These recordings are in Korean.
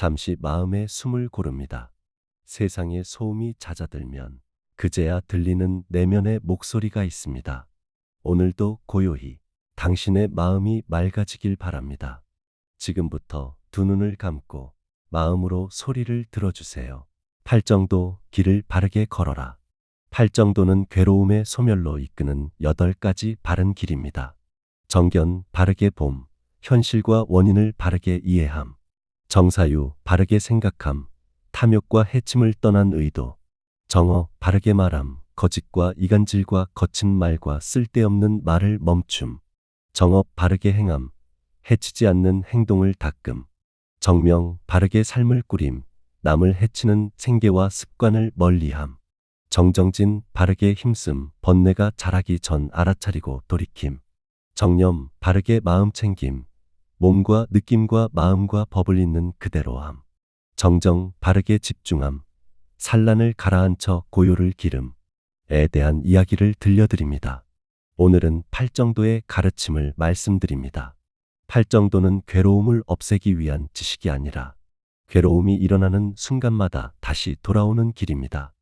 잠시 마음의 숨을 고릅니다. 세상의 소음이 잦아들면 그제야 들리는 내면의 목소리가 있습니다. 오늘도 고요히 당신의 마음이 맑아지길 바랍니다. 지금부터 두 눈을 감고 마음으로 소리를 들어주세요. 팔정도 길을 바르게 걸어라. 팔정도는 괴로움의 소멸로 이끄는 8가지 바른 길입니다. 정견 바르게 봄, 현실과 원인을 바르게 이해함, 정사유 바르게 생각함, 탐욕과 해침을 떠난 의도, 정어 바르게 말함, 거짓과 이간질과 거친 말과 쓸데없는 말을 멈춤, 정업 바르게 행함, 해치지 않는 행동을 닦음, 정명 바르게 삶을 꾸림, 남을 해치는 생계와 습관을 멀리함, 정정진 바르게 힘씀, 번뇌가 자라기 전 알아차리고 돌이킴, 정념 바르게 마음 챙김, 몸과 느낌과 마음과 법을 있는 그대로함, 정정 바르게 집중함, 산란을 가라앉혀 고요를 기름에 대한 이야기를 들려드립니다. 오늘은 팔정도의 가르침을 말씀드립니다. 팔정도는 괴로움을 없애기 위한 지식이 아니라 괴로움이 일어나는 순간마다 다시 돌아오는 길입니다.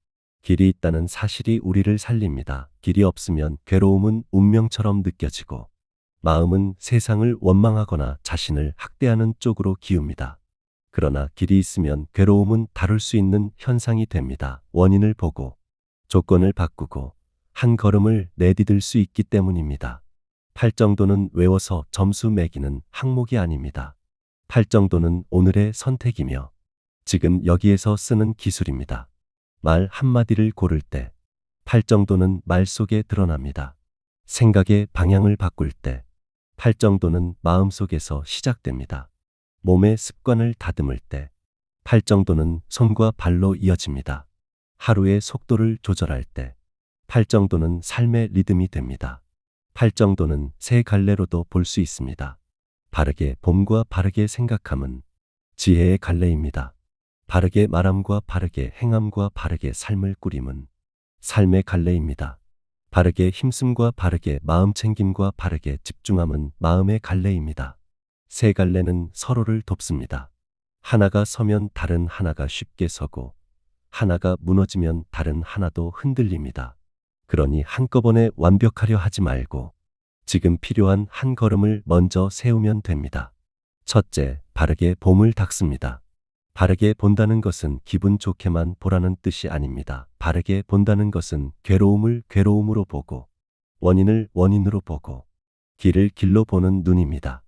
길이 있다는 사실이 우리를 살립니다. 길이 없으면 괴로움은 운명처럼 느껴지고 마음은 세상을 원망하거나 자신을 학대하는 쪽으로 기웁니다. 그러나 길이 있으면 괴로움은 다룰 수 있는 현상이 됩니다. 원인을 보고 조건을 바꾸고 한 걸음을 내디딜 수 있기 때문입니다. 팔정도는 외워서 점수 매기는 항목이 아닙니다. 팔정도는 오늘의 선택이며 지금 여기에서 쓰는 기술입니다. 말 한마디를 고를 때 팔정도는 말 속에 드러납니다. 생각의 방향을 바꿀 때 팔정도는 마음속에서 시작됩니다. 몸의 습관을 다듬을 때 팔정도는 손과 발로 이어집니다. 하루의 속도를 조절할 때 팔정도는 삶의 리듬이 됩니다. 팔정도는 세 갈래로도 볼 수 있습니다. 바르게 봄과 바르게 생각함은 지혜의 갈래입니다. 바르게 말함과 바르게 행함과 바르게 삶을 꾸림은 삶의 갈래입니다. 바르게 힘씀과 바르게 마음 챙김과 바르게 집중함은 마음의 갈래입니다. 세 갈래는 서로를 돕습니다. 하나가 서면 다른 하나가 쉽게 서고 하나가 무너지면 다른 하나도 흔들립니다. 그러니 한꺼번에 완벽하려 하지 말고 지금 필요한 한 걸음을 먼저 세우면 됩니다. 첫째, 바르게 봄을 닦습니다. 바르게 본다는 것은 기분 좋게만 보라는 뜻이 아닙니다. 바르게 본다는 것은 괴로움을 괴로움으로 보고 원인을 원인으로 보고 길을 길로 보는 눈입니다.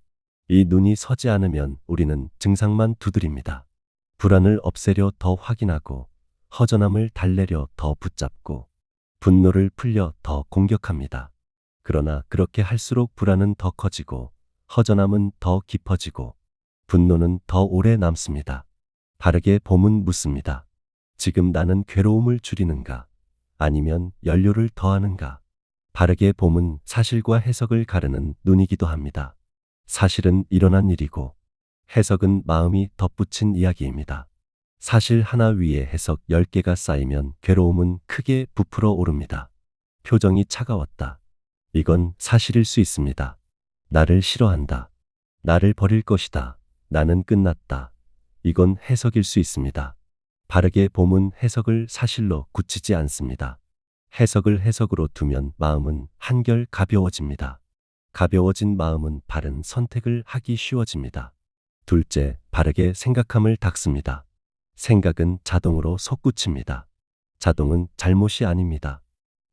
이 눈이 서지 않으면 우리는 증상만 두드립니다. 불안을 없애려 더 확인하고 허전함을 달래려 더 붙잡고 분노를 풀려 더 공격합니다. 그러나 그렇게 할수록 불안은 더 커지고 허전함은 더 깊어지고 분노는 더 오래 남습니다. 바르게 봄은 묻습니다. 지금 나는 괴로움을 줄이는가? 아니면 연료를 더하는가? 바르게 봄은 사실과 해석을 가르는 눈이기도 합니다. 사실은 일어난 일이고 해석은 마음이 덧붙인 이야기입니다. 사실 하나 위에 해석 10개가 쌓이면 괴로움은 크게 부풀어 오릅니다. 표정이 차가웠다. 이건 사실일 수 있습니다. 나를 싫어한다. 나를 버릴 것이다. 나는 끝났다. 이건 해석일 수 있습니다. 바르게 봄은 해석을 사실로 굳히지 않습니다. 해석을 해석으로 두면 마음은 한결 가벼워집니다. 가벼워진 마음은 바른 선택을 하기 쉬워집니다. 둘째, 바르게 생각함을 닦습니다. 생각은 자동으로 솟구칩니다. 자동은 잘못이 아닙니다.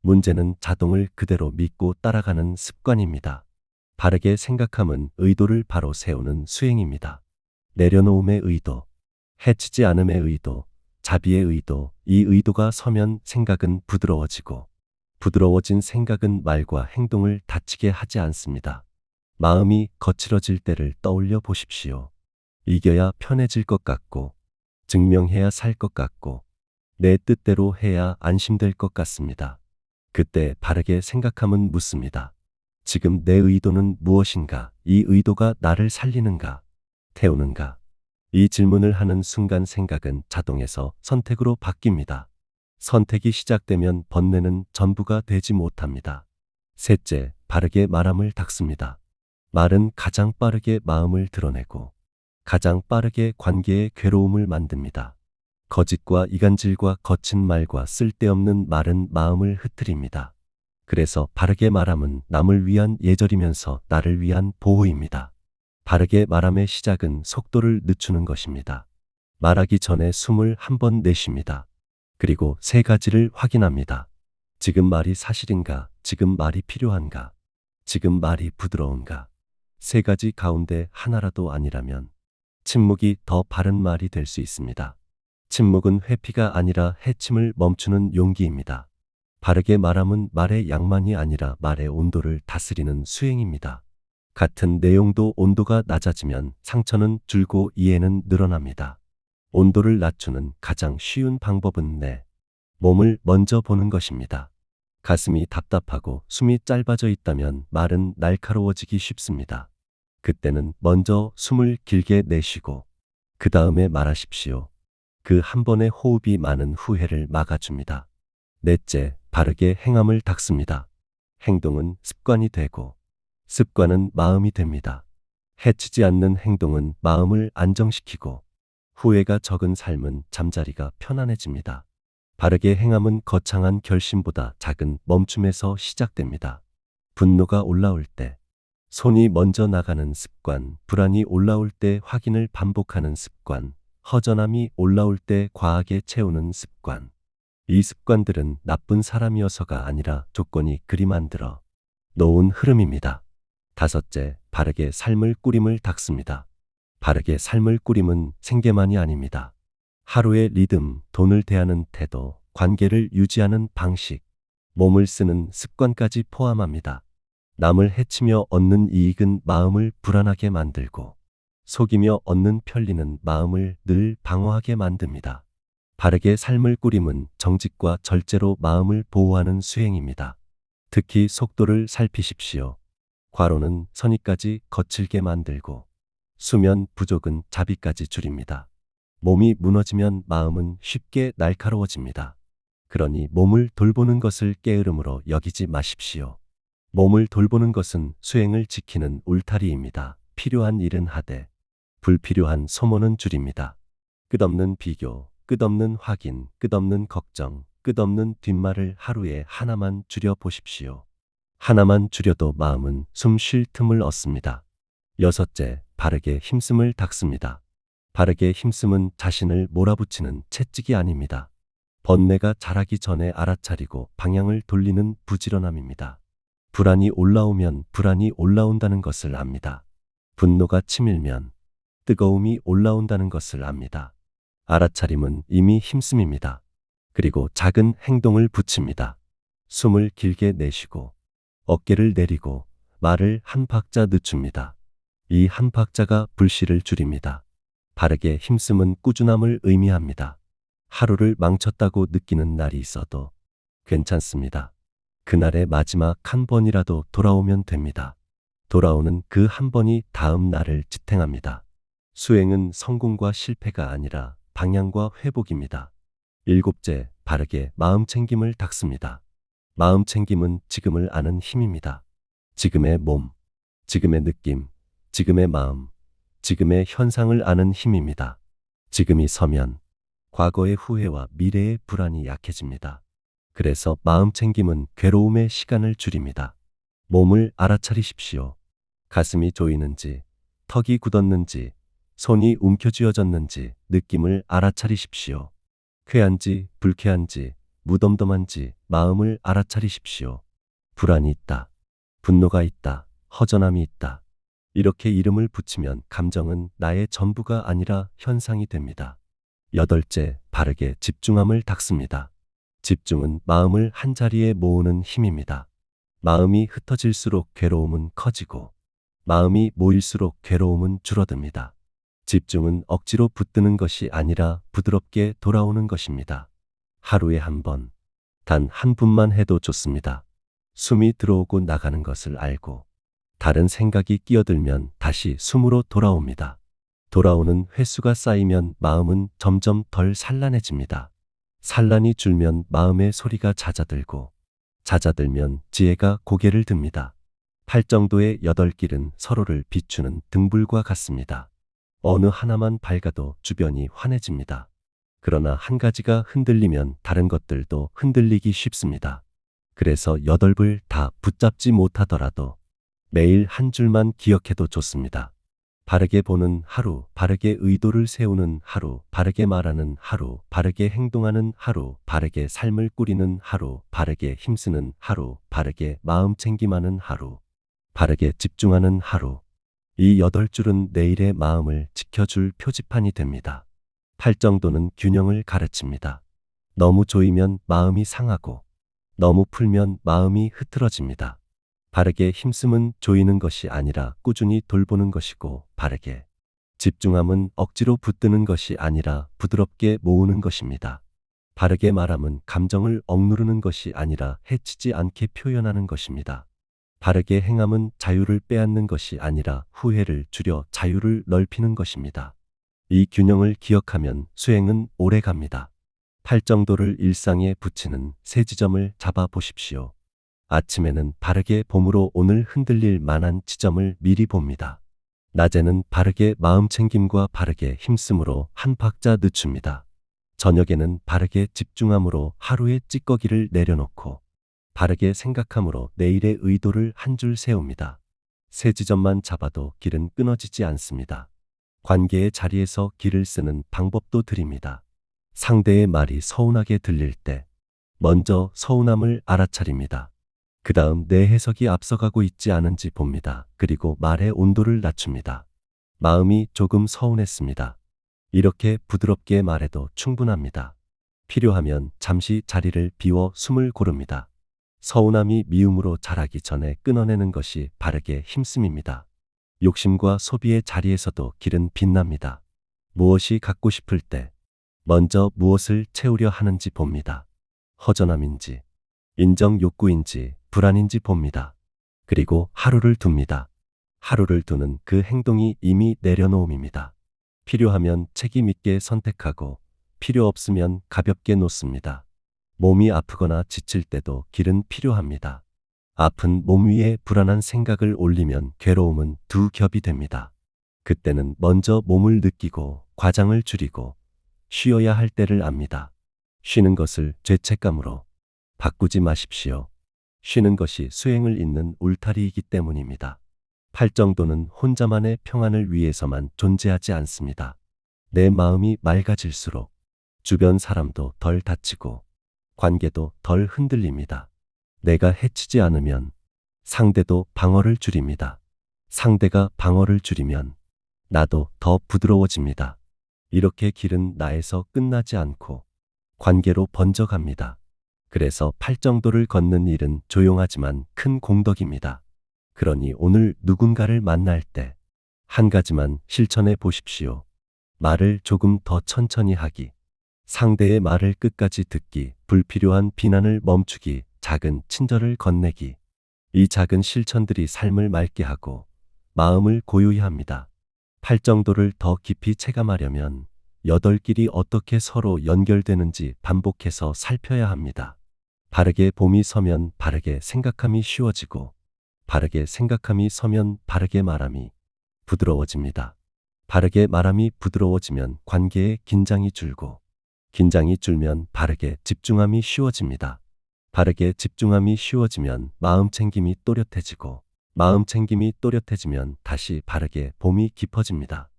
문제는 자동을 그대로 믿고 따라가는 습관입니다. 바르게 생각함은 의도를 바로 세우는 수행입니다. 내려놓음의 의도, 해치지 않음의 의도, 자비의 의도, 이 의도가 서면 생각은 부드러워지고 부드러워진 생각은 말과 행동을 다치게 하지 않습니다. 마음이 거칠어질 때를 떠올려 보십시오. 이겨야 편해질 것 같고 증명해야 살 것 같고 내 뜻대로 해야 안심될 것 같습니다. 그때 바르게 생각함은 묻습니다. 지금 내 의도는 무엇인가? 이 의도가 나를 살리는가? 태우는가? 이 질문을 하는 순간 생각은 자동에서 선택으로 바뀝니다. 선택이 시작되면 번뇌는 전부가 되지 못합니다. 셋째, 바르게 말함을 닦습니다. 말은 가장 빠르게 마음을 드러내고 가장 빠르게 관계의 괴로움을 만듭니다. 거짓과 이간질과 거친 말과 쓸데없는 말은 마음을 흐트립니다. 그래서 바르게 말함은 남을 위한 예절이면서 나를 위한 보호입니다. 바르게 말함의 시작은 속도를 늦추는 것입니다. 말하기 전에 숨을 한 번 내쉽니다. 그리고 세 가지를 확인합니다. 지금 말이 사실인가? 지금 말이 필요한가? 지금 말이 부드러운가? 세 가지 가운데 하나라도 아니라면 침묵이 더 바른 말이 될 수 있습니다. 침묵은 회피가 아니라 해침을 멈추는 용기입니다. 바르게 말함은 말의 양만이 아니라 말의 온도를 다스리는 수행입니다. 같은 내용도 온도가 낮아지면 상처는 줄고 이해는 늘어납니다. 온도를 낮추는 가장 쉬운 방법은 내 몸을 먼저 보는 것입니다. 가슴이 답답하고 숨이 짧아져 있다면 말은 날카로워지기 쉽습니다. 그때는 먼저 숨을 길게 내쉬고 그 다음에 말하십시오. 그 한 번의 호흡이 많은 후회를 막아줍니다. 넷째, 바르게 행함을 닦습니다. 행동은 습관이 되고 습관은 마음이 됩니다. 해치지 않는 행동은 마음을 안정시키고 후회가 적은 삶은 잠자리가 편안해집니다. 바르게 행함은 거창한 결심보다 작은 멈춤에서 시작됩니다. 분노가 올라올 때 손이 먼저 나가는 습관, 불안이 올라올 때 확인을 반복하는 습관, 허전함이 올라올 때 과하게 채우는 습관. 이 습관들은 나쁜 사람이어서가 아니라 조건이 그리 만들어 놓은 흐름입니다. 다섯째, 바르게 삶을 꾸림을 닦습니다. 바르게 삶을 꾸림은 생계만이 아닙니다. 하루의 리듬, 돈을 대하는 태도, 관계를 유지하는 방식, 몸을 쓰는 습관까지 포함합니다. 남을 해치며 얻는 이익은 마음을 불안하게 만들고 속이며 얻는 편리는 마음을 늘 방어하게 만듭니다. 바르게 삶을 꾸림은 정직과 절제로 마음을 보호하는 수행입니다. 특히 속도를 살피십시오. 과로는 선의까지 거칠게 만들고 수면 부족은 자비까지 줄입니다. 몸이 무너지면 마음은 쉽게 날카로워집니다. 그러니 몸을 돌보는 것을 게으름으로 여기지 마십시오. 몸을 돌보는 것은 수행을 지키는 울타리입니다. 필요한 일은 하되 불필요한 소모는 줄입니다. 끝없는 비교, 끝없는 확인, 끝없는 걱정, 끝없는 뒷말을 하루에 하나만 줄여 보십시오. 하나만 줄여도 마음은 숨 쉴 틈을 얻습니다. 여섯째, 바르게 힘씀을 닦습니다. 바르게 힘씀은 자신을 몰아붙이는 채찍이 아닙니다. 번뇌가 자라기 전에 알아차리고 방향을 돌리는 부지런함입니다. 불안이 올라오면 불안이 올라온다는 것을 압니다. 분노가 치밀면 뜨거움이 올라온다는 것을 압니다. 알아차림은 이미 힘씀입니다. 그리고 작은 행동을 붙입니다. 숨을 길게 내쉬고 어깨를 내리고 말을 한 박자 늦춥니다. 이 한 박자가 불씨를 줄입니다. 바르게 힘씀은 꾸준함을 의미합니다. 하루를 망쳤다고 느끼는 날이 있어도 괜찮습니다. 그날의 마지막 한 번이라도 돌아오면 됩니다. 돌아오는 그 한 번이 다음 날을 지탱합니다. 수행은 성공과 실패가 아니라 방향과 회복입니다. 일곱째, 바르게 마음 챙김을 닦습니다. 마음 챙김은 지금을 아는 힘입니다. 지금의 몸, 지금의 느낌, 지금의 마음, 지금의 현상을 아는 힘입니다. 지금이 서면 과거의 후회와 미래의 불안이 약해집니다. 그래서 마음 챙김은 괴로움의 시간을 줄입니다. 몸을 알아차리십시오. 가슴이 조이는지, 턱이 굳었는지, 손이 움켜쥐어졌는지 느낌을 알아차리십시오. 쾌한지, 불쾌한지, 무덤덤한지 마음을 알아차리십시오. 불안이 있다. 분노가 있다. 허전함이 있다. 이렇게 이름을 붙이면 감정은 나의 전부가 아니라 현상이 됩니다. 여덟째, 바르게 집중함을 닦습니다. 집중은 마음을 한자리에 모으는 힘입니다. 마음이 흩어질수록 괴로움은 커지고 마음이 모일수록 괴로움은 줄어듭니다. 집중은 억지로 붙드는 것이 아니라 부드럽게 돌아오는 것입니다. 하루에 한 번, 단 한 분만 해도 좋습니다. 숨이 들어오고 나가는 것을 알고 다른 생각이 끼어들면 다시 숨으로 돌아옵니다. 돌아오는 횟수가 쌓이면 마음은 점점 덜 산란해집니다. 산란이 줄면 마음의 소리가 잦아들고 잦아들면 지혜가 고개를 듭니다. 팔정도의 여덟 길은 서로를 비추는 등불과 같습니다. 어느 하나만 밝아도 주변이 환해집니다. 그러나 한 가지가 흔들리면 다른 것들도 흔들리기 쉽습니다. 그래서 8불 다 붙잡지 못하더라도 매일 한 줄만 기억해도 좋습니다. 바르게 보는 하루, 바르게 의도를 세우는 하루, 바르게 말하는 하루, 바르게 행동하는 하루, 바르게 삶을 꾸리는 하루, 바르게 힘쓰는 하루, 바르게 마음 챙김하는 하루, 바르게 집중하는 하루. 이 8줄은 내일의 마음을 지켜줄 표지판이 됩니다. 팔정도는 균형을 가르칩니다. 너무 조이면 마음이 상하고 너무 풀면 마음이 흐트러집니다. 바르게 힘쓰면 조이는 것이 아니라 꾸준히 돌보는 것이고, 바르게 집중함은 억지로 붙드는 것이 아니라 부드럽게 모으는 것입니다. 바르게 말함은 감정을 억누르는 것이 아니라 해치지 않게 표현하는 것입니다. 바르게 행함은 자유를 빼앗는 것이 아니라 후회를 줄여 자유를 넓히는 것입니다. 이 균형을 기억하면 수행은 오래 갑니다. 팔정도를 일상에 붙이는 세 지점을 잡아 보십시오. 아침에는 바르게 봄으로 오늘 흔들릴 만한 지점을 미리 봅니다. 낮에는 바르게 마음챙김과 바르게 힘씀으로 한 박자 늦춥니다. 저녁에는 바르게 집중함으로 하루의 찌꺼기를 내려놓고 바르게 생각함으로 내일의 의도를 한 줄 세웁니다. 세 지점만 잡아도 길은 끊어지지 않습니다. 관계의 자리에서 길을 쓰는 방법도 드립니다. 상대의 말이 서운하게 들릴 때 먼저 서운함을 알아차립니다. 그 다음 내 해석이 앞서가고 있지 않은지 봅니다. 그리고 말의 온도를 낮춥니다. 마음이 조금 서운했습니다. 이렇게 부드럽게 말해도 충분합니다. 필요하면 잠시 자리를 비워 숨을 고릅니다. 서운함이 미움으로 자라기 전에 끊어내는 것이 바르게 힘씀입니다. 욕심과 소비의 자리에서도 길은 빛납니다. 무엇이 갖고 싶을 때 먼저 무엇을 채우려 하는지 봅니다. 허전함인지, 인정 욕구인지, 불안인지 봅니다. 그리고 하루를 둡니다. 하루를 두는 그 행동이 이미 내려놓음입니다. 필요하면 책임 있게 선택하고 필요 없으면 가볍게 놓습니다. 몸이 아프거나 지칠 때도 길은 필요합니다. 아픈 몸 위에 불안한 생각을 올리면 괴로움은 두 겹이 됩니다. 그때는 먼저 몸을 느끼고 과장을 줄이고 쉬어야 할 때를 압니다. 쉬는 것을 죄책감으로 바꾸지 마십시오. 쉬는 것이 수행을 잇는 울타리이기 때문입니다. 팔정도는 혼자만의 평안을 위해서만 존재하지 않습니다. 내 마음이 맑아질수록 주변 사람도 덜 다치고 관계도 덜 흔들립니다. 내가 해치지 않으면 상대도 방어를 줄입니다. 상대가 방어를 줄이면 나도 더 부드러워집니다. 이렇게 길은 나에서 끝나지 않고 관계로 번져갑니다. 그래서 팔정도를 걷는 일은 조용하지만 큰 공덕입니다. 그러니 오늘 누군가를 만날 때 한 가지만 실천해 보십시오. 말을 조금 더 천천히 하기, 상대의 말을 끝까지 듣기, 불필요한 비난을 멈추기, 작은 친절을 건네기. 이 작은 실천들이 삶을 맑게 하고 마음을 고요히 합니다. 팔정도를 더 깊이 체감하려면 8길이 어떻게 서로 연결되는지 반복해서 살펴야 합니다. 바르게 봄이 서면 바르게 생각함이 쉬워지고, 바르게 생각함이 서면 바르게 말함이 부드러워집니다. 바르게 말함이 부드러워지면 관계에 긴장이 줄고, 긴장이 줄면 바르게 집중함이 쉬워집니다. 바르게 집중함이 쉬워지면 마음챙김이 또렷해지고, 마음챙김이 또렷해지면 다시 바르게 봄이 깊어집니다.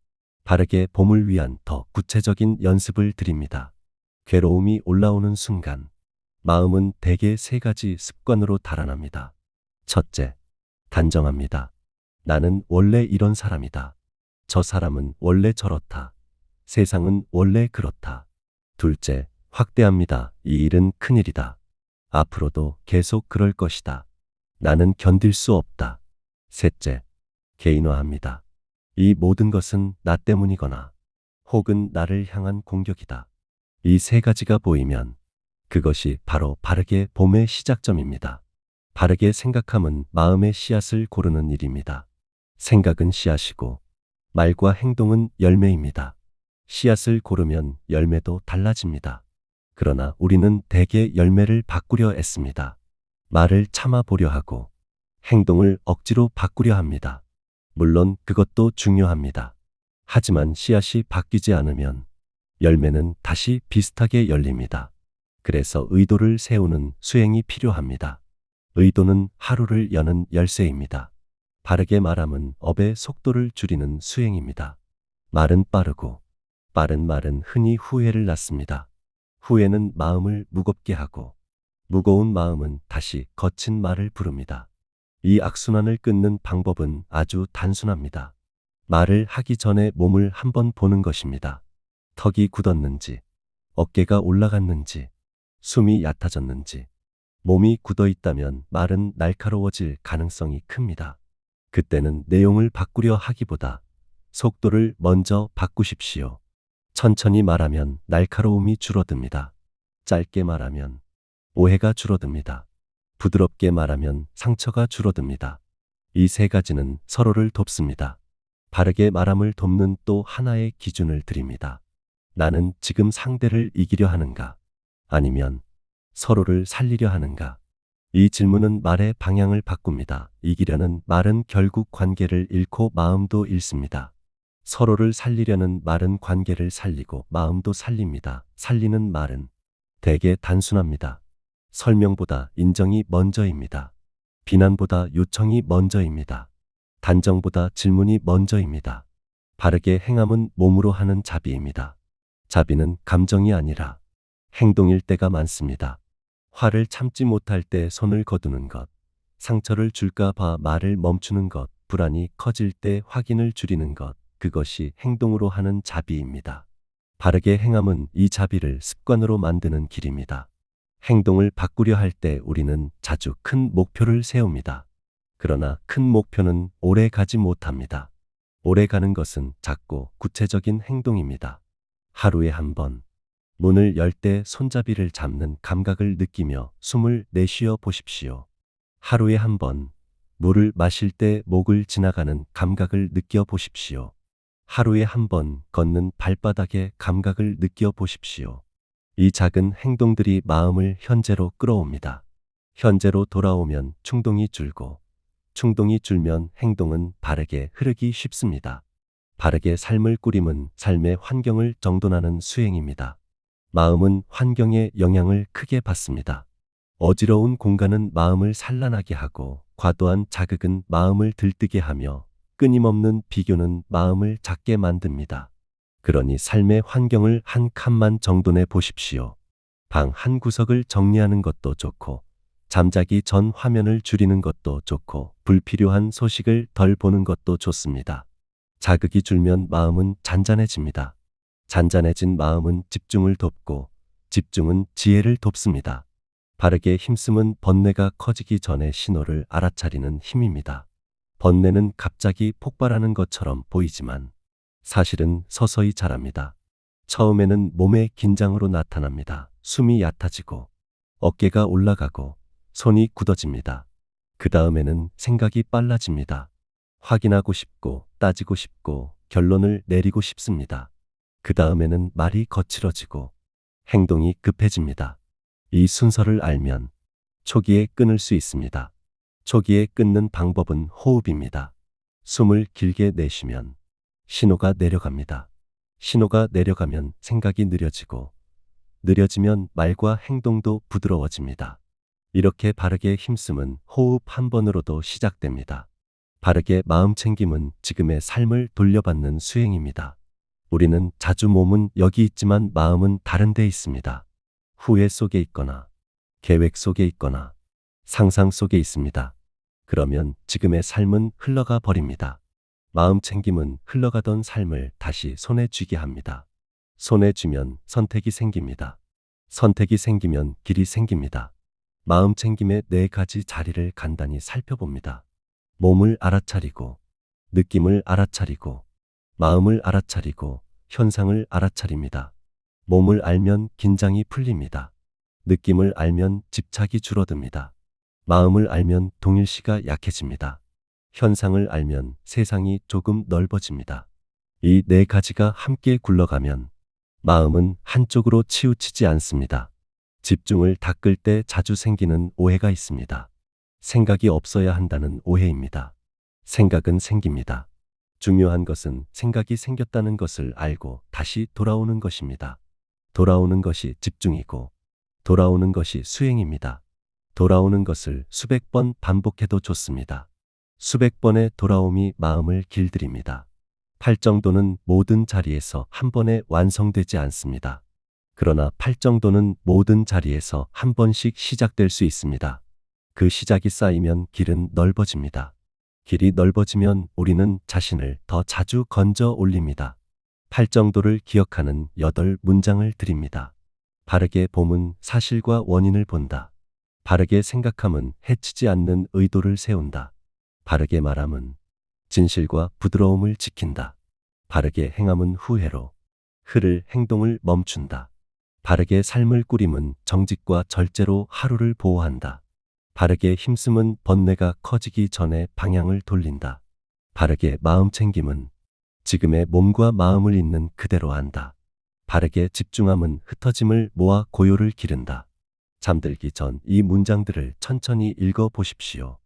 바르게 봄을 위한 더 구체적인 연습을 드립니다. 괴로움이 올라오는 순간 마음은 대개 3가지 습관으로 달아납니다. 첫째, 단정합니다. 나는 원래 이런 사람이다. 저 사람은 원래 저렇다. 세상은 원래 그렇다. 둘째, 확대합니다. 이 일은 큰일이다. 앞으로도 계속 그럴 것이다. 나는 견딜 수 없다. 셋째, 개인화합니다. 이 모든 것은 나 때문이거나 혹은 나를 향한 공격이다. 이 3가지가 보이면 그것이 바로 바르게 봄의 시작점입니다. 바르게 생각함은 마음의 씨앗을 고르는 일입니다. 생각은 씨앗이고 말과 행동은 열매입니다. 씨앗을 고르면 열매도 달라집니다. 그러나 우리는 대개 열매를 바꾸려 애씁니다. 말을 참아보려 하고 행동을 억지로 바꾸려 합니다. 물론 그것도 중요합니다. 하지만 씨앗이 바뀌지 않으면 열매는 다시 비슷하게 열립니다. 그래서 의도를 세우는 수행이 필요합니다. 의도는 하루를 여는 열쇠입니다. 바르게 말함은 업의 속도를 줄이는 수행입니다. 말은 빠르고 빠른 말은 흔히 후회를 낳습니다. 후회는 마음을 무겁게 하고 무거운 마음은 다시 거친 말을 부릅니다. 이 악순환을 끊는 방법은 아주 단순합니다. 말을 하기 전에 몸을 한번 보는 것입니다. 턱이 굳었는지, 어깨가 올라갔는지, 숨이 얕아졌는지, 몸이 굳어 있다면 말은 날카로워질 가능성이 큽니다. 그때는 내용을 바꾸려 하기보다 속도를 먼저 바꾸십시오. 천천히 말하면 날카로움이 줄어듭니다. 짧게 말하면 오해가 줄어듭니다. 부드럽게 말하면 상처가 줄어듭니다. 이 세 가지는 서로를 돕습니다. 바르게 말함을 돕는 또 하나의 기준을 드립니다. 나는 지금 상대를 이기려 하는가? 아니면 서로를 살리려 하는가? 이 질문은 말의 방향을 바꿉니다. 이기려는 말은 결국 관계를 잃고 마음도 잃습니다. 서로를 살리려는 말은 관계를 살리고 마음도 살립니다. 살리는 말은 대개 단순합니다. 설명보다 인정이 먼저입니다. 비난보다 요청이 먼저입니다. 단정보다 질문이 먼저입니다. 바르게 행함은 몸으로 하는 자비입니다. 자비는 감정이 아니라 행동일 때가 많습니다. 화를 참지 못할 때 손을 거두는 것, 상처를 줄까 봐 말을 멈추는 것, 불안이 커질 때 확인을 줄이는 것, 그것이 행동으로 하는 자비입니다. 바르게 행함은 이 자비를 습관으로 만드는 길입니다. 행동을 바꾸려 할 때 우리는 자주 큰 목표를 세웁니다. 그러나 큰 목표는 오래 가지 못합니다. 오래 가는 것은 작고 구체적인 행동입니다. 하루에 한 번, 문을 열 때 손잡이를 잡는 감각을 느끼며 숨을 내쉬어 보십시오. 하루에 한 번, 물을 마실 때 목을 지나가는 감각을 느껴 보십시오. 하루에 한 번 걷는 발바닥의 감각을 느껴 보십시오. 이 작은 행동들이 마음을 현재로 끌어옵니다. 현재로 돌아오면 충동이 줄고, 충동이 줄면 행동은 바르게 흐르기 쉽습니다. 바르게 삶을 꾸림은 삶의 환경을 정돈하는 수행입니다. 마음은 환경의 영향을 크게 받습니다. 어지러운 공간은 마음을 산란하게 하고, 과도한 자극은 마음을 들뜨게 하며, 끊임없는 비교는 마음을 작게 만듭니다. 그러니 삶의 환경을 한 칸만 정돈해 보십시오. 방 한 구석을 정리하는 것도 좋고, 잠자기 전 화면을 줄이는 것도 좋고, 불필요한 소식을 덜 보는 것도 좋습니다. 자극이 줄면 마음은 잔잔해집니다. 잔잔해진 마음은 집중을 돕고, 집중은 지혜를 돕습니다. 바르게 힘쓰면 번뇌가 커지기 전에 신호를 알아차리는 힘입니다. 번뇌는 갑자기 폭발하는 것처럼 보이지만 사실은 서서히 자랍니다. 처음에는 몸의 긴장으로 나타납니다. 숨이 얕아지고 어깨가 올라가고 손이 굳어집니다. 그 다음에는 생각이 빨라집니다. 확인하고 싶고 따지고 싶고 결론을 내리고 싶습니다. 그 다음에는 말이 거칠어지고 행동이 급해집니다. 이 순서를 알면 초기에 끊을 수 있습니다. 초기에 끊는 방법은 호흡입니다. 숨을 길게 내쉬면 신호가 내려갑니다. 신호가 내려가면 생각이 느려지고, 느려지면 말과 행동도 부드러워집니다. 이렇게 바르게 힘쓰면 호흡 한 번으로도 시작됩니다. 바르게 마음 챙김은 지금의 삶을 돌려받는 수행입니다. 우리는 자주 몸은 여기 있지만 마음은 다른 데 있습니다. 후회 속에 있거나, 계획 속에 있거나, 상상 속에 있습니다. 그러면 지금의 삶은 흘러가 버립니다. 마음 챙김은 흘러가던 삶을 다시 손에 쥐게 합니다. 손에 쥐면 선택이 생깁니다. 선택이 생기면 길이 생깁니다. 마음 챙김의 4가지 자리를 간단히 살펴봅니다. 몸을 알아차리고, 느낌을 알아차리고, 마음을 알아차리고, 현상을 알아차립니다. 몸을 알면 긴장이 풀립니다. 느낌을 알면 집착이 줄어듭니다. 마음을 알면 동일시가 약해집니다. 현상을 알면 세상이 조금 넓어집니다. 이 4가지가 함께 굴러가면 마음은 한쪽으로 치우치지 않습니다. 집중을 닦을 때 자주 생기는 오해가 있습니다. 생각이 없어야 한다는 오해입니다. 생각은 생깁니다. 중요한 것은 생각이 생겼다는 것을 알고 다시 돌아오는 것입니다. 돌아오는 것이 집중이고 돌아오는 것이 수행입니다. 돌아오는 것을 수백 번 반복해도 좋습니다. 수백 번의 돌아옴이 마음을 길들입니다. 팔정도는 모든 자리에서 한 번에 완성되지 않습니다. 그러나 팔정도는 모든 자리에서 한 번씩 시작될 수 있습니다. 그 시작이 쌓이면 길은 넓어집니다. 길이 넓어지면 우리는 자신을 더 자주 건져 올립니다. 팔정도를 기억하는 8문장을 드립니다. 바르게 봄은 사실과 원인을 본다. 바르게 생각함은 해치지 않는 의도를 세운다. 바르게 말함은 진실과 부드러움을 지킨다. 바르게 행함은 후회로 흐를 행동을 멈춘다. 바르게 삶을 꾸림은 정직과 절제로 하루를 보호한다. 바르게 힘쓰면 번뇌가 커지기 전에 방향을 돌린다. 바르게 마음 챙김은 지금의 몸과 마음을 있는 그대로 한다. 바르게 집중함은 흩어짐을 모아 고요를 기른다. 잠들기 전 이 문장들을 천천히 읽어 보십시오.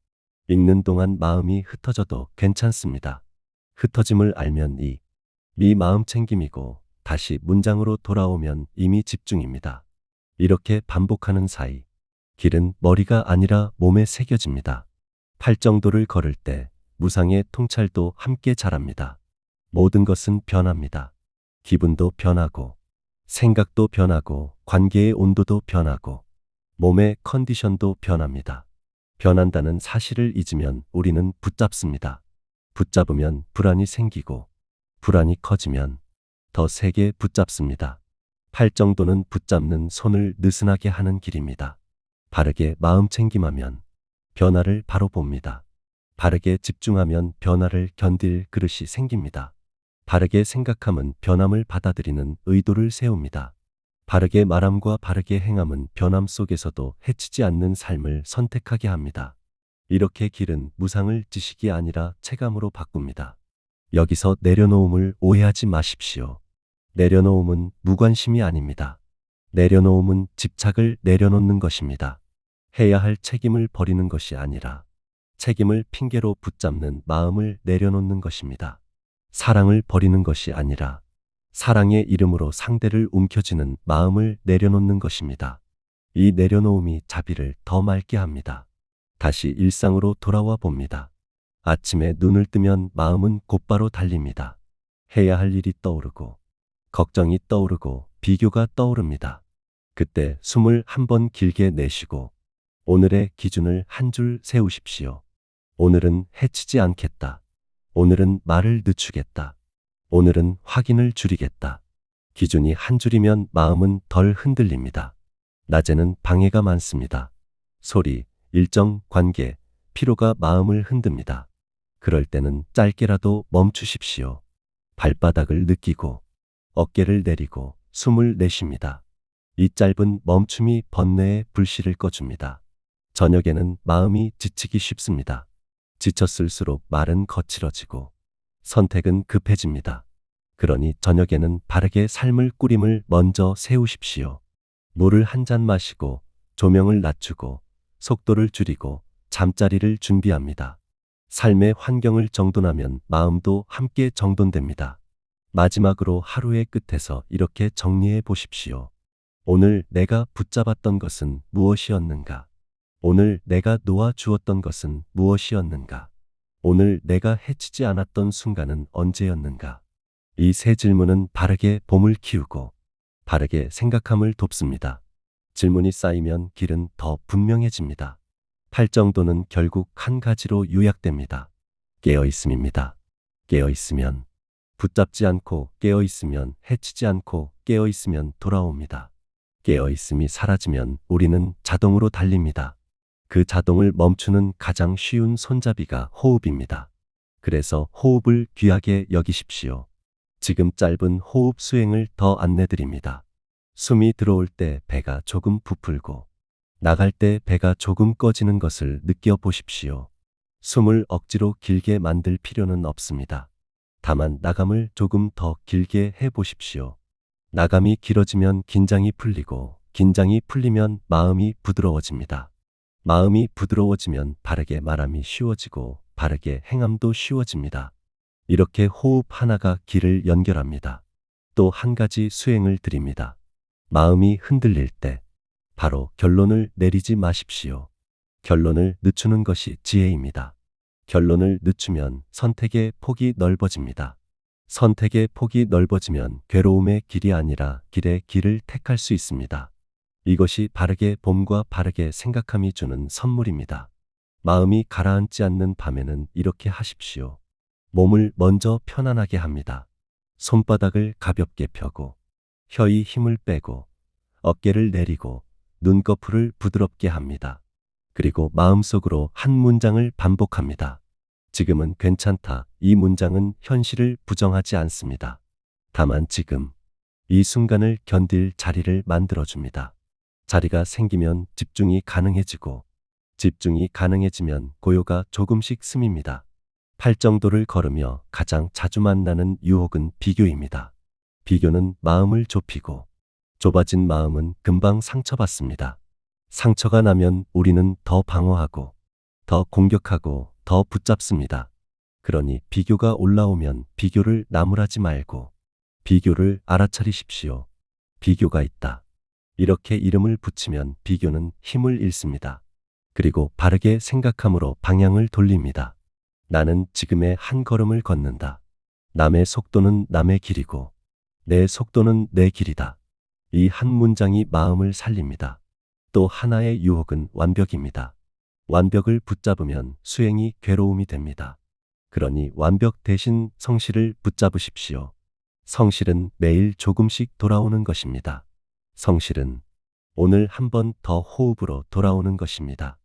읽는 동안 마음이 흩어져도 괜찮습니다. 흩어짐을 알면 미 마음 챙김이고 다시 문장으로 돌아오면 이미 집중입니다. 이렇게 반복하는 사이 길은 머리가 아니라 몸에 새겨집니다. 팔정도를 걸을 때 무상의 통찰도 함께 자랍니다. 모든 것은 변합니다. 기분도 변하고 생각도 변하고 관계의 온도도 변하고 몸의 컨디션도 변합니다. 변한다는 사실을 잊으면 우리는 붙잡습니다. 붙잡으면 불안이 생기고 불안이 커지면 더 세게 붙잡습니다. 팔정도는 붙잡는 손을 느슨하게 하는 길입니다. 바르게 마음 챙김하면 변화를 바로 봅니다. 바르게 집중하면 변화를 견딜 그릇이 생깁니다. 바르게 생각함은 변함을 받아들이는 의도를 세웁니다. 바르게 말함과 바르게 행함은 변함 속에서도 해치지 않는 삶을 선택하게 합니다. 이렇게 길은 무상을 지식이 아니라 체감으로 바꿉니다. 여기서 내려놓음을 오해하지 마십시오. 내려놓음은 무관심이 아닙니다. 내려놓음은 집착을 내려놓는 것입니다. 해야 할 책임을 버리는 것이 아니라 책임을 핑계로 붙잡는 마음을 내려놓는 것입니다. 사랑을 버리는 것이 아니라 사랑의 이름으로 상대를 움켜쥐는 마음을 내려놓는 것입니다. 이 내려놓음이 자비를 더 맑게 합니다. 다시 일상으로 돌아와 봅니다. 아침에 눈을 뜨면 마음은 곧바로 달립니다. 해야 할 일이 떠오르고 걱정이 떠오르고 비교가 떠오릅니다. 그때 숨을 한 번 길게 내쉬고 오늘의 기준을 한 줄 세우십시오. 오늘은 해치지 않겠다. 오늘은 말을 늦추겠다. 오늘은 확인을 줄이겠다. 기준이 한 줄이면 마음은 덜 흔들립니다. 낮에는 방해가 많습니다. 소리, 일정, 관계, 피로가 마음을 흔듭니다. 그럴 때는 짧게라도 멈추십시오. 발바닥을 느끼고 어깨를 내리고 숨을 내쉽니다. 이 짧은 멈춤이 번뇌의 불씨를 꺼줍니다. 저녁에는 마음이 지치기 쉽습니다. 지쳤을수록 말은 거칠어지고 선택은 급해집니다. 그러니 저녁에는 바르게 삶을 꾸림을 먼저 세우십시오. 물을 한 잔 마시고 조명을 낮추고 속도를 줄이고 잠자리를 준비합니다. 삶의 환경을 정돈하면 마음도 함께 정돈됩니다. 마지막으로 하루의 끝에서 이렇게 정리해 보십시오. 오늘 내가 붙잡았던 것은 무엇이었는가? 오늘 내가 놓아주었던 것은 무엇이었는가? 오늘 내가 해치지 않았던 순간은 언제였는가? 이 세 질문은 바르게 봄을 키우고 바르게 생각함을 돕습니다. 질문이 쌓이면 길은 더 분명해집니다. 팔정도는 결국 한 가지로 요약됩니다. 깨어있음입니다. 깨어있으면 붙잡지 않고 깨어있으면 해치지 않고 깨어있으면 돌아옵니다. 깨어있음이 사라지면 우리는 자동으로 달립니다. 그 자동을 멈추는 가장 쉬운 손잡이가 호흡입니다. 그래서 호흡을 귀하게 여기십시오. 지금 짧은 호흡 수행을 더 안내드립니다. 숨이 들어올 때 배가 조금 부풀고 나갈 때 배가 조금 꺼지는 것을 느껴보십시오. 숨을 억지로 길게 만들 필요는 없습니다. 다만 나감을 조금 더 길게 해보십시오. 나감이 길어지면 긴장이 풀리고 긴장이 풀리면 마음이 부드러워집니다. 마음이 부드러워지면 바르게 말함이 쉬워지고 바르게 행함도 쉬워집니다. 이렇게 호흡 하나가 길을 연결합니다. 또 한 가지 수행을 드립니다. 마음이 흔들릴 때 바로 결론을 내리지 마십시오. 결론을 늦추는 것이 지혜입니다. 결론을 늦추면 선택의 폭이 넓어집니다. 선택의 폭이 넓어지면 괴로움의 길이 아니라 길의 길을 택할 수 있습니다. 이것이 바르게 봄과 바르게 생각함이 주는 선물입니다. 마음이 가라앉지 않는 밤에는 이렇게 하십시오. 몸을 먼저 편안하게 합니다. 손바닥을 가볍게 펴고 혀의 힘을 빼고 어깨를 내리고 눈꺼풀을 부드럽게 합니다. 그리고 마음속으로 한 문장을 반복합니다. 지금은 괜찮다. 이 문장은 현실을 부정하지 않습니다. 다만 지금 이 순간을 견딜 자리를 만들어줍니다. 자리가 생기면 집중이 가능해지고 집중이 가능해지면 고요가 조금씩 스밉니다. 팔정도를 걸으며 가장 자주 만나는 유혹은 비교입니다. 비교는 마음을 좁히고 좁아진 마음은 금방 상처받습니다. 상처가 나면 우리는 더 방어하고 더 공격하고 더 붙잡습니다. 그러니 비교가 올라오면 비교를 나무라지 말고 비교를 알아차리십시오. 비교가 있다. 이렇게 이름을 붙이면 비교는 힘을 잃습니다. 그리고 바르게 생각함으로 방향을 돌립니다. 나는 지금의 한 걸음을 걷는다. 남의 속도는 남의 길이고 내 속도는 내 길이다. 이 한 문장이 마음을 살립니다. 또 하나의 유혹은 완벽입니다. 완벽을 붙잡으면 수행이 괴로움이 됩니다. 그러니 완벽 대신 성실을 붙잡으십시오. 성실은 매일 조금씩 돌아오는 것입니다. 성실은 오늘 한 번 더 호흡으로 돌아오는 것입니다.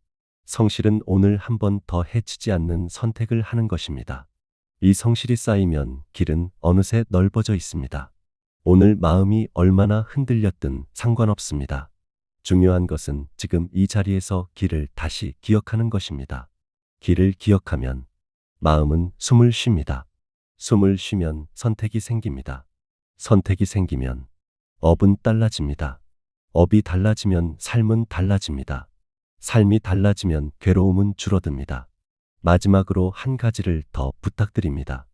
성실은 오늘 한 번 더 해치지 않는 선택을 하는 것입니다. 이 성실이 쌓이면 길은 어느새 넓어져 있습니다. 오늘 마음이 얼마나 흔들렸든 상관없습니다. 중요한 것은 지금 이 자리에서 길을 다시 기억하는 것입니다. 길을 기억하면 마음은 숨을 쉽니다. 숨을 쉬면 선택이 생깁니다. 선택이 생기면 업은 달라집니다. 업이 달라지면 삶은 달라집니다. 삶이 달라지면 괴로움은 줄어듭니다. 마지막으로 한 가지를 더 부탁드립니다.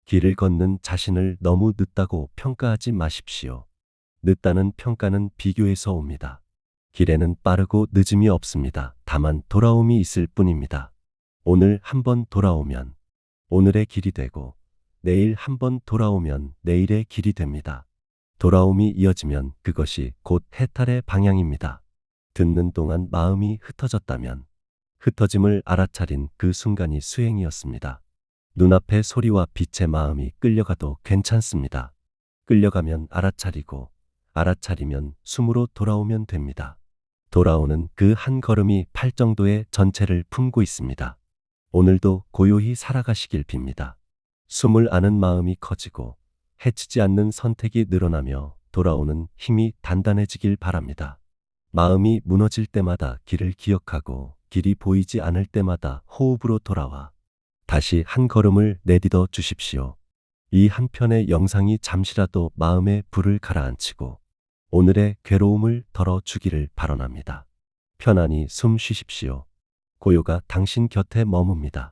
길을 걷는 자신을 너무 늦다고 평가하지 마십시오. 늦다는 평가는 비교에서 옵니다. 길에는 빠르고 늦음이 없습니다. 다만 돌아옴이 있을 뿐입니다. 오늘 한번 돌아오면 오늘의 길이 되고 내일 한번 돌아오면 내일의 길이 됩니다. 돌아옴이 이어지면 그것이 곧 해탈의 방향입니다. 듣는 동안 마음이 흩어졌다면 흩어짐을 알아차린 그 순간이 수행이었습니다. 눈앞의 소리와 빛의 마음이 끌려가도 괜찮습니다. 끌려가면 알아차리고 알아차리면 숨으로 돌아오면 됩니다. 돌아오는 그 한 걸음이 팔정도의 전체를 품고 있습니다. 오늘도 고요히 살아가시길 빕니다. 숨을 아는 마음이 커지고 해치지 않는 선택이 늘어나며 돌아오는 힘이 단단해지길 바랍니다. 마음이 무너질 때마다 길을 기억하고 길이 보이지 않을 때마다 호흡으로 돌아와 다시 한 걸음을 내딛어 주십시오. 이 한 편의 영상이 잠시라도 마음의 불을 가라앉히고 오늘의 괴로움을 덜어주기를 발언합니다. 편안히 숨 쉬십시오. 고요가 당신 곁에 머뭅니다.